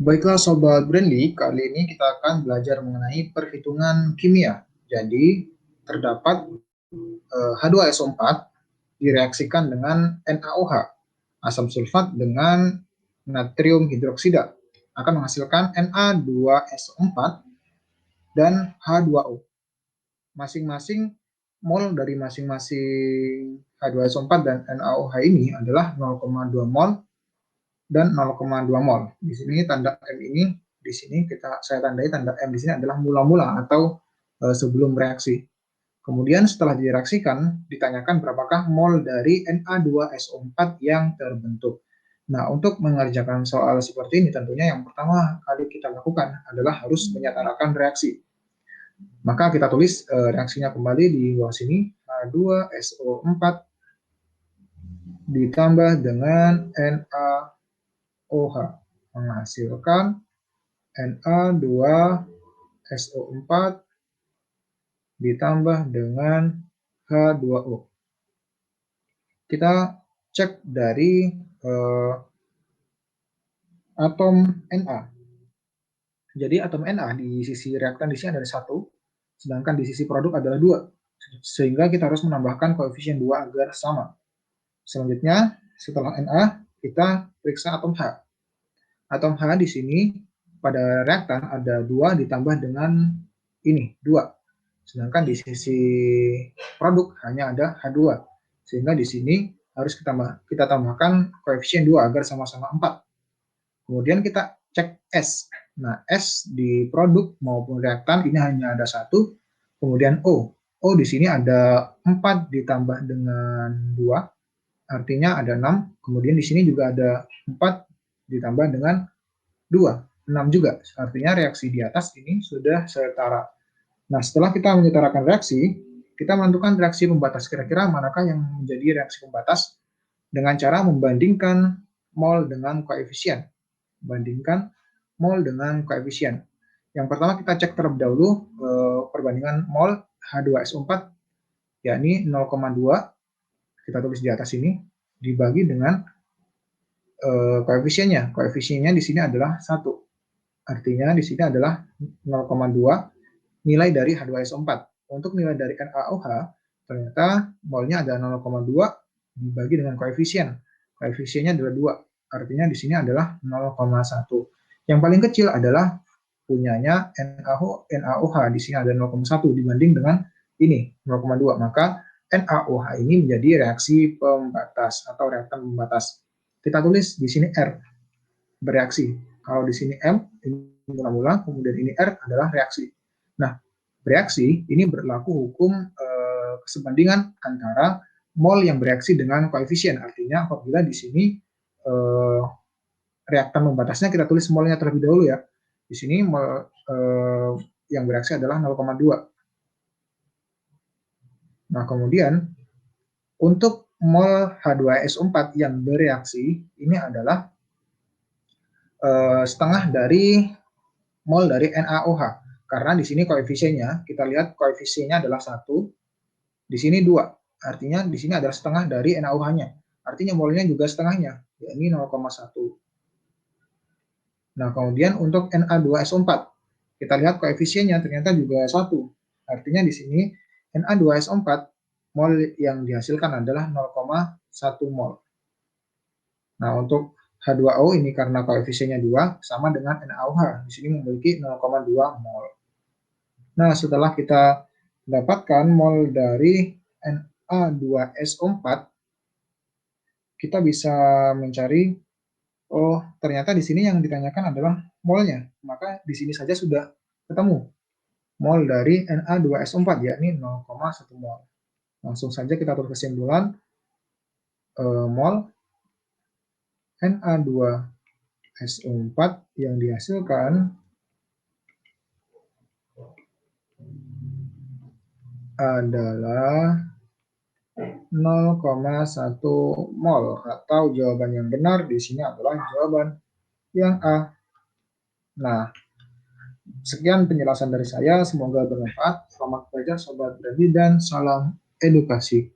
Baiklah Sobat Brandly, kali ini kita akan belajar mengenai perhitungan kimia. Jadi, terdapat H2SO4 direaksikan dengan NaOH, asam sulfat dengan natrium hidroksida, akan menghasilkan Na2SO4 dan H2O. Masing-masing mol dari masing-masing H2SO4 dan NaOH ini adalah 0,2 mol dan 0,2 mol. Di sini tanda M ini, di sini saya tandai tanda M di sini adalah mula-mula atau sebelum reaksi. Kemudian setelah direaksikan, ditanyakan berapakah mol dari Na2SO4 yang terbentuk. Nah, untuk mengerjakan soal seperti ini, tentunya yang pertama kali kita lakukan adalah harus menyetarakan reaksi. Maka kita tulis reaksinya kembali di bawah sini, H2SO4 ditambah dengan NaOH menghasilkan Na2SO4 ditambah dengan H2O. Kita cek dari atom Na. Jadi atom Na di sisi reaktan di sini ada 1, sedangkan di sisi produk adalah 2. Sehingga kita harus menambahkan koefisien 2 agar sama. Selanjutnya, setelah Na, kita periksa atom H. Atom H di sini pada reaktan ada 2 ditambah dengan ini, 2. Sedangkan di sisi produk hanya ada H2. Sehingga di sini harus kita tambahkan koefisien 2 agar sama-sama 4. Kemudian kita cek S. Nah, S di produk maupun reaktan ini hanya ada 1. Kemudian O. O di sini ada 4 ditambah dengan 2. Artinya ada 6. Kemudian di sini juga ada 4 ditambah dengan 2. 6 juga. Artinya reaksi di atas ini sudah setara. Nah, setelah kita menyetarakan reaksi, kita menentukan reaksi pembatas. Kira-kira manakah yang menjadi reaksi pembatas dengan cara membandingkan mol dengan koefisien. Bandingkan mol dengan koefisien. Yang pertama kita cek terlebih dahulu perbandingan mol H2SO4, yakni 0,2, kita tulis di atas ini, dibagi dengan koefisiennya. Koefisiennya di sini adalah 1. Artinya di sini adalah 0,2 nilai dari H2SO4. Untuk nilai dari NaOH, ternyata molnya ada 0,2 dibagi dengan koefisien. Koefisiennya adalah 2. Artinya di sini adalah 0,1. Yang paling kecil adalah punyanya NaOH. Di sini ada 0,1 dibanding dengan ini, 0,2. Maka NaOH ini menjadi reaksi pembatas atau reaktan pembatas. Kita tulis di sini R, bereaksi. Kalau di sini M, ini mula-mula, kemudian ini R adalah reaksi. Nah, bereaksi ini berlaku hukum kesebandingan antara mol yang bereaksi dengan koefisien. Artinya apabila di sini reaktan pembatasnya kita tulis molnya terlebih dahulu ya. Di sini mol yang bereaksi adalah 0,2. Nah, kemudian untuk mol H2SO4 yang bereaksi ini adalah setengah dari mol dari NaOH. Karena di sini koefisiennya, kita lihat koefisiennya adalah 1, di sini 2. Artinya di sini adalah setengah dari NaOH-nya. Artinya molnya juga setengahnya, yakni 0,1. Nah, kemudian untuk Na2SO4, kita lihat koefisiennya ternyata juga 1. Artinya di sini Na2SO4 mol yang dihasilkan adalah 0,1 mol. Nah, untuk H2O ini karena koefisiennya 2 sama dengan NaOH. Di sini memiliki 0,2 mol. Nah, setelah kita dapatkan mol dari Na2SO4, kita bisa mencari, oh ternyata di sini yang ditanyakan adalah molnya. Maka di sini saja sudah ketemu mol dari Na2SO4, yakni 0,1 mol. Langsung saja kita tulis kesimpulan, mol Na2SO4 yang dihasilkan adalah 0,1 mol, atau jawaban yang benar di sini adalah jawaban yang A. Nah, sekian penjelasan dari saya, semoga bermanfaat. Selamat belajar Sobat Brandly dan salam edukasi.